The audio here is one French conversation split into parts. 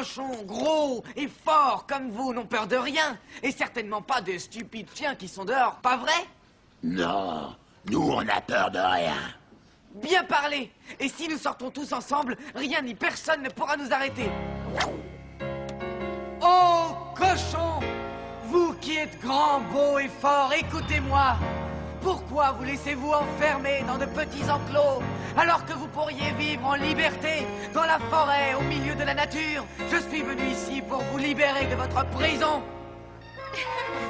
cochons gros et forts comme vous n'ont peur de rien. Et certainement pas des stupides chiens qui sont dehors, pas vrai? Non, nous on a peur de rien. Bien parlé. Et si nous sortons tous ensemble, rien ni personne ne pourra nous arrêter. Oh, cochons! Vous qui êtes grands, beaux et forts, écoutez-moi. Pourquoi vous laissez-vous enfermer dans de petits enclos alors que vous pourriez vivre en liberté dans la forêt, au milieu de la nature? Je suis venu ici pour vous libérer de votre prison.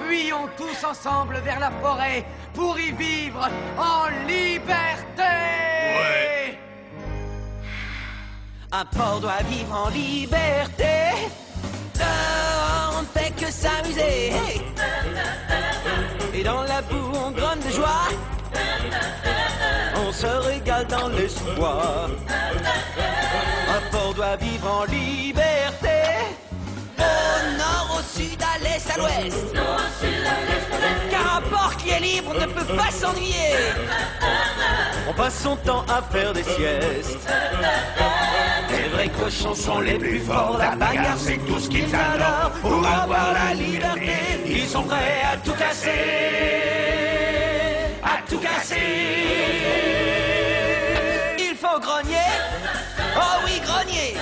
Fuyons tous ensemble vers la forêt pour y vivre en liberté. Ouais. Un porc doit vivre en liberté. On ne fait que s'amuser. Et dans la boue, on grogne de joie. On se régale dans le sous-bois. Un porc doit vivre en liberté. Au nord, au sud, à l'est, à l'ouest. Car un porc qui est libre ne peut pas s'ennuyer. On passe son temps à faire des siestes. Les vrais cochons sont les plus forts. La bagarre, c'est tout ce qu'ils adorent. Pour avoir la liberté, ils sont prêts à tout casser. À tout casser. Il faut grogner. Oh oui, grogner.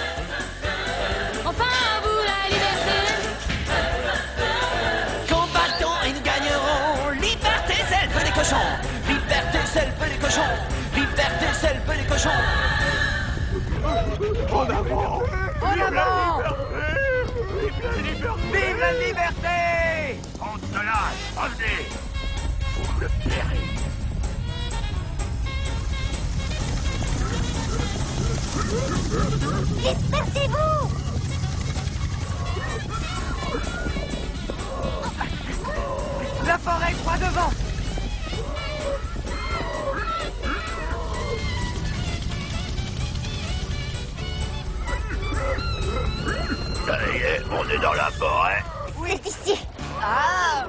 Enfin, à vous la liberté. Combattons et nous gagnerons. Liberté, c'est le feu des cochons. Liberté, c'est le feu des cochons. Liberté, c'est le feu des cochons. En avant! En avant! Liberté! Vive la liberté! On se lâche, revenez! Vous me le paierez! Dispersez-vous! La forêt croit devant! Ça y est, on est dans la forêt. C'est ici. Ah!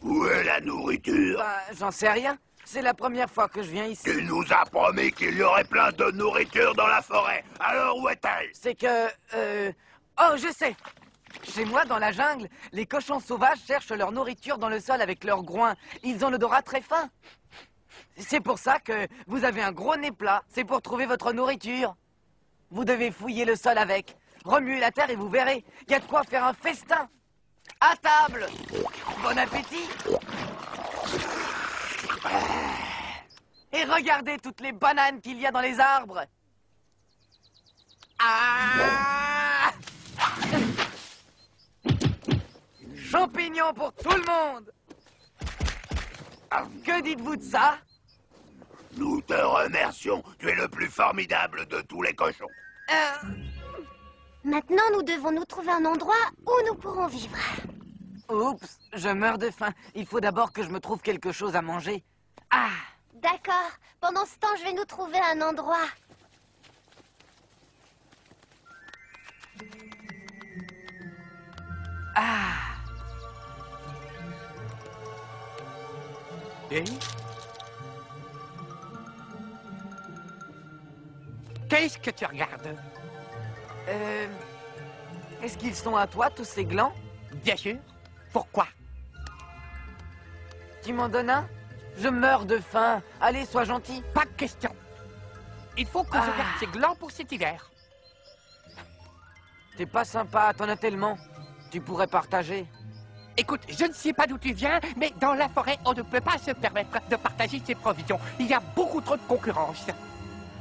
Où est la nourriture? Bah, j'en sais rien. C'est la première fois que je viens ici. Tu nous as promis qu'il y aurait plein de nourriture dans la forêt. Alors où est-elle? C'est que... Oh, je sais. Chez moi, dans la jungle, les cochons sauvages cherchent leur nourriture dans le sol avec leurs groins. Ils ont l'odorat très fin. C'est pour ça que vous avez un gros nez plat. C'est pour trouver votre nourriture. Vous devez fouiller le sol avec. Remuez la terre et vous verrez. Il y a de quoi faire un festin. À table. Bon appétit. Et regardez toutes les bananes qu'il y a dans les arbres. Ah! Champignons pour tout le monde. Que dites-vous de ça? Nous te remercions. Tu es le plus formidable de tous les cochons. Maintenant, nous devons nous trouver un endroit où nous pourrons vivre. Oups, je meurs de faim. Il faut d'abord que je me trouve quelque chose à manger. Ah! D'accord. Pendant ce temps, je vais nous trouver un endroit. Ah! Et qu'est-ce que tu regardes? Est-ce qu'ils sont à toi, tous ces glands? Bien sûr. Pourquoi? Tu m'en donnes un? Je meurs de faim. Allez, sois gentil. Pas de question. Il faut que je garde ces glands pour cet hiver. T'es pas sympa, t'en as tellement. Tu pourrais partager. Écoute, je ne sais pas d'où tu viens, mais dans la forêt, on ne peut pas se permettre de partager ses provisions. Il y a beaucoup trop de concurrence.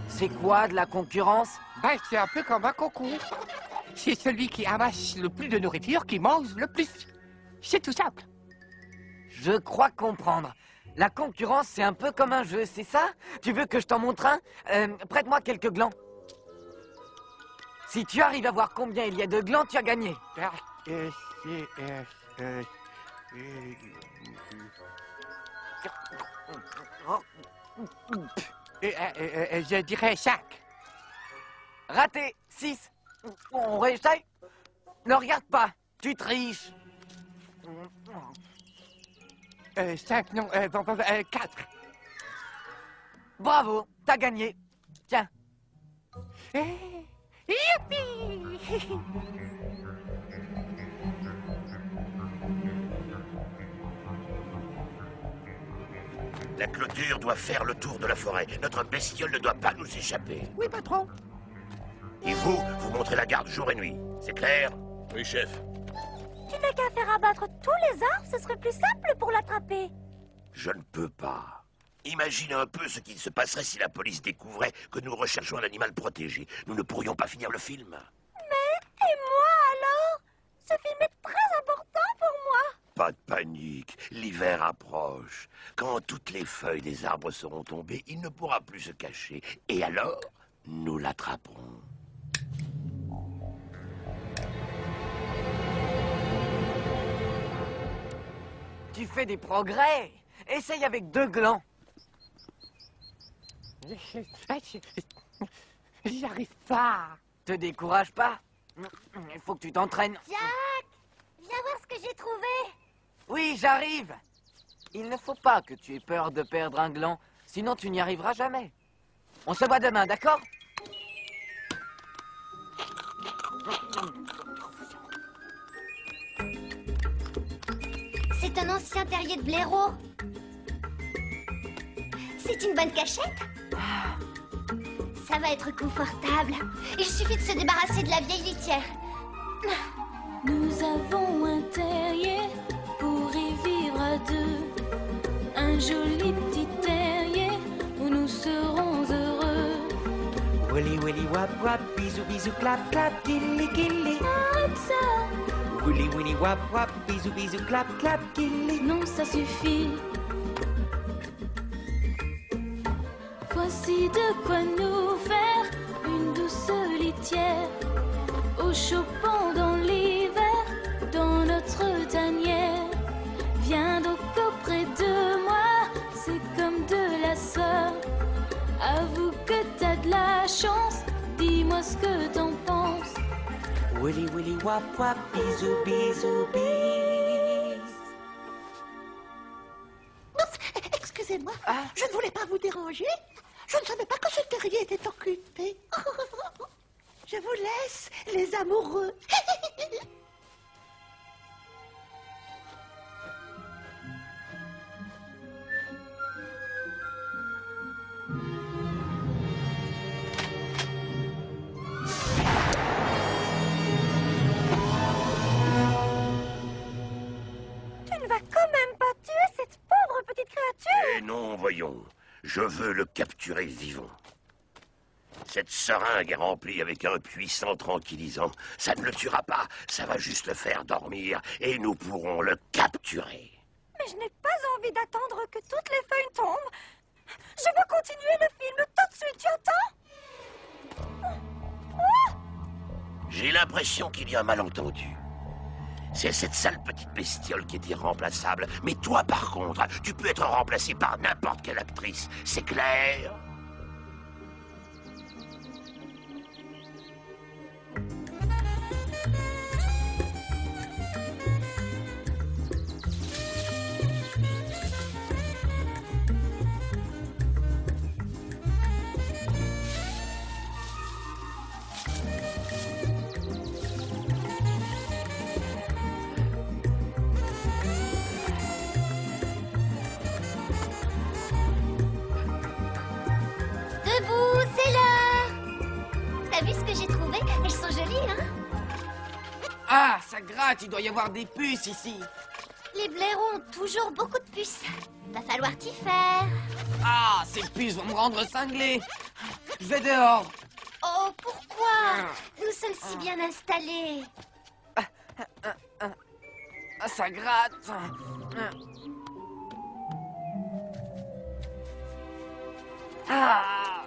C'est quoi, de la concurrence? Ben, c'est un peu comme un concours. C'est celui qui amasse le plus de nourriture qui mange le plus. C'est tout simple. Je crois comprendre. La concurrence, c'est un peu comme un jeu, c'est ça? Tu veux que je t'en montre un? Prête-moi quelques glands. Si tu arrives à voir combien il y a de glands, tu as gagné. Je dirais 5. Raté. 6. On réessaye? Ne regarde pas. Tu triches. 5, non, 4. Bravo, t'as gagné. Tiens. La clôture doit faire le tour de la forêt. Notre bestiole ne doit pas nous échapper. Oui, patron. Et vous montrez la garde jour et nuit. C'est clair? Oui, chef. Tu n'as qu'à faire abattre tous les arbres, ce serait plus simple pour l'attraper. Je ne peux pas. Imaginez un peu ce qu'il se passerait si la police découvrait que nous recherchons un animal protégé. Nous ne pourrions pas finir le film. Et moi alors? Ce film est très important pour moi. Pas de panique, l'hiver approche. Quand toutes les feuilles des arbres seront tombées, il ne pourra plus se cacher. Et alors, nous l'attraperons. Tu fais des progrès. Essaye avec 2 glands. J'y arrive pas. Te décourage pas. Il faut que tu t'entraînes. Jack, viens voir ce que j'ai trouvé. Oui, j'arrive. Il ne faut pas que tu aies peur de perdre un gland, sinon tu n'y arriveras jamais. On se voit demain, d'accord? C'est un ancien terrier de blaireau. C'est une bonne cachette? Ça va être confortable. Il suffit de se débarrasser de la vieille litière. Nous avons un terrier pour y vivre à deux. Un joli petit terrier où nous serons heureux. Willy willy wap wap, bisou bisou clap clap, gilly gilly. Arrête ça! Willy willy wap wap, bisou bisou clap clap, gilly. Non, ça suffit. Voici de quoi nous faire une douce litière. Au chaud pendant l'hiver, dans notre tanière. Viens donc auprès de moi, c'est comme de la soeur. Avoue que t'as de la chance, dis-moi ce que t'en penses. Willy willy wap wap, bisou bisou bis. Excusez-moi, je ne voulais pas vous déranger. Je ne savais pas que ce terrier était occupé. Je vous laisse, les amoureux. Tu ne vas quand même pas tuer cette pauvre petite créature? Eh non, voyons. Je veux le capturer vivant. Cette seringue est remplie avec un puissant tranquillisant. Ça ne le tuera pas, ça va juste le faire dormir et nous pourrons le capturer. Mais je n'ai pas envie d'attendre que toutes les feuilles tombent. Je veux continuer le film tout de suite, tu entends? J'ai l'impression qu'il y a un malentendu. C'est cette sale petite bestiole qui est irremplaçable. Mais toi, par contre, tu peux être remplacé par n'importe quelle actrice. C'est clair? Debout, c'est l'heure. T'as vu ce que j'ai trouvé? Elles sont jolies, hein? Ah, ça gratte, il doit y avoir des puces ici. Les blaireaux ont toujours beaucoup de puces. Va falloir t'y faire. Ah, ces puces vont me rendre cinglé. Je vais dehors. Oh, pourquoi? Nous sommes si bien installés. Ah, ça gratte. Ah.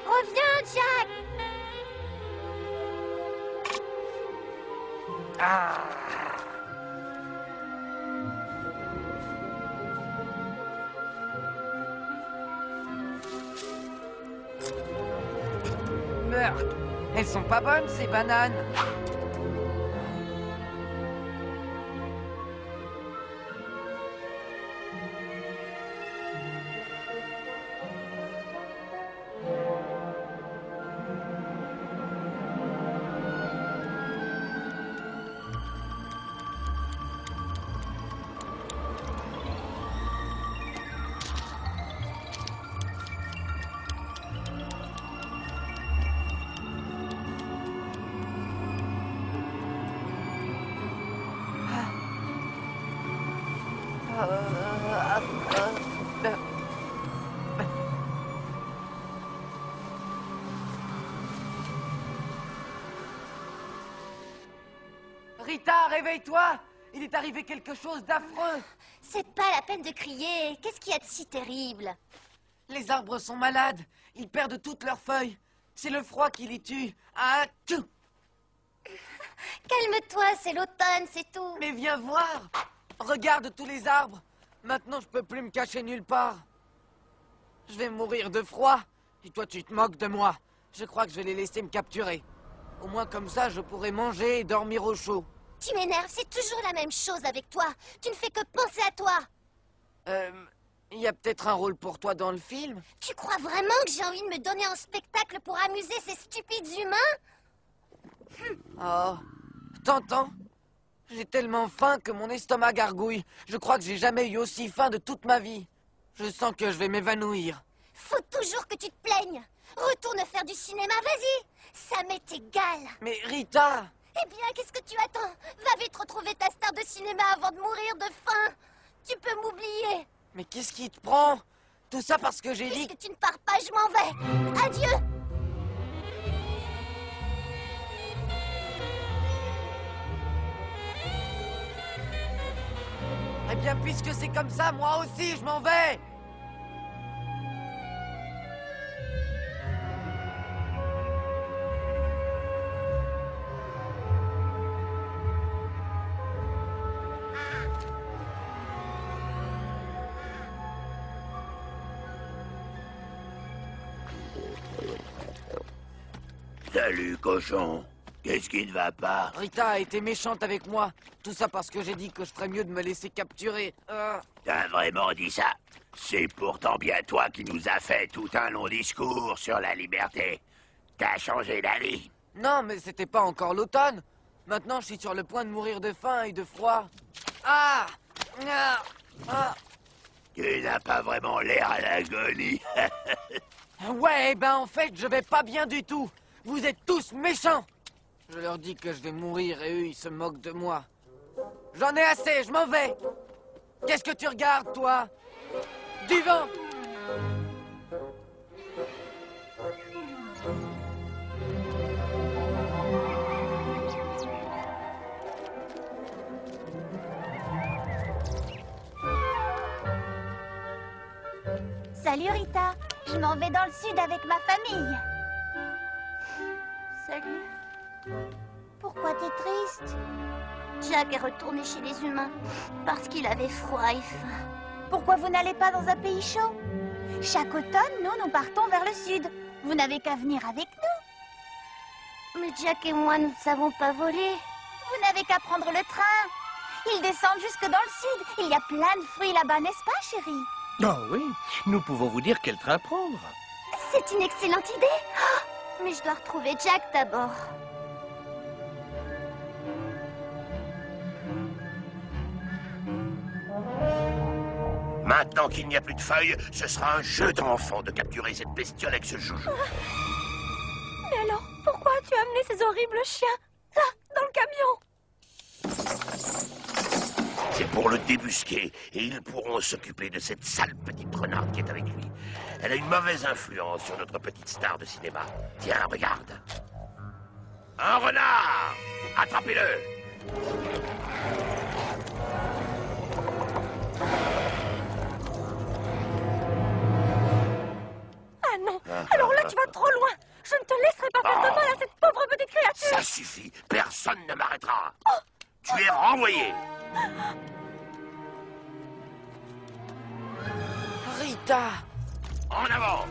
Reviens, Jack. Ah. Meurtre. Elles sont pas bonnes, ces bananes. Rita, réveille-toi! Il est arrivé quelque chose d'affreux! C'est pas la peine de crier. Qu'est-ce qu'il y a de si terrible? Les arbres sont malades. Ils perdent toutes leurs feuilles. C'est le froid qui les tue. Ah, tchou! Calme-toi, c'est l'automne, c'est tout. Mais viens voir! Regarde tous les arbres. Maintenant, je peux plus me cacher nulle part. Je vais mourir de froid. Et toi, tu te moques de moi. Je crois que je vais les laisser me capturer. Au moins comme ça, je pourrai manger et dormir au chaud. Tu m'énerves, c'est toujours la même chose avec toi. Tu ne fais que penser à toi. Il y a peut-être un rôle pour toi dans le film? Tu crois vraiment que j'ai envie de me donner en spectacle pour amuser ces stupides humains? Oh, t'entends? J'ai tellement faim que mon estomac gargouille. Je crois que j'ai jamais eu aussi faim de toute ma vie. Je sens que je vais m'évanouir. Faut toujours que tu te plaignes. Retourne faire du cinéma, vas-y. Ça m'est égal. Mais Rita! Eh bien, qu'est-ce que tu attends? Va vite retrouver ta star de cinéma avant de mourir de faim. Tu peux m'oublier. Mais qu'est-ce qui te prend? Tout ça parce que j'ai dit... Puisque tu ne pars pas, je m'en vais. Adieu. Eh bien, puisque c'est comme ça, moi aussi, je m'en vais! Salut, cochon. Qu'est-ce qui ne va pas? Rita a été méchante avec moi. Tout ça parce que j'ai dit que je ferais mieux de me laisser capturer. T'as vraiment dit ça? C'est pourtant bien toi qui nous as fait tout un long discours sur la liberté. T'as changé d'avis. Non, mais c'était pas encore l'automne. Maintenant, je suis sur le point de mourir de faim et de froid. Ah! Ah! Ah! Tu n'as pas vraiment l'air à l'agonie. Ouais, ben en fait, je vais pas bien du tout. Vous êtes tous méchants. Je leur dis que je vais mourir et eux, ils se moquent de moi. J'en ai assez, je m'en vais. Qu'est-ce que tu regardes, toi? Du vent! Salut Rita. Je m'en vais dans le sud avec ma famille. Salut. Pourquoi t'es triste? Jack est retourné chez les humains parce qu'il avait froid et faim. Pourquoi vous n'allez pas dans un pays chaud? Chaque automne, nous partons vers le sud. Vous n'avez qu'à venir avec nous. Mais Jack et moi, nous ne savons pas voler. Vous n'avez qu'à prendre le train. Ils descendent jusque dans le sud. Il y a plein de fruits là-bas, n'est-ce pas, chérie? Oh oui, nous pouvons vous dire quel train prendre. C'est une excellente idée. Oh, mais je dois retrouver Jack d'abord. Maintenant qu'il n'y a plus de feuilles, ce sera un jeu d'enfant de capturer cette bestiole avec ce joujou. Mais alors, pourquoi as-tu amené ces horribles chiens là, dans le camion? C'est pour le débusquer, et ils pourront s'occuper de cette sale petite renarde qui est avec lui. Elle a une mauvaise influence sur notre petite star de cinéma. Tiens, regarde. Un renard! Attrapez-le! Ah non, alors là tu vas trop loin. Je ne te laisserai pas faire de mal à cette pauvre petite créature. Ça suffit, personne ne m'arrêtera. Tu es renvoyé. Rita! En avant!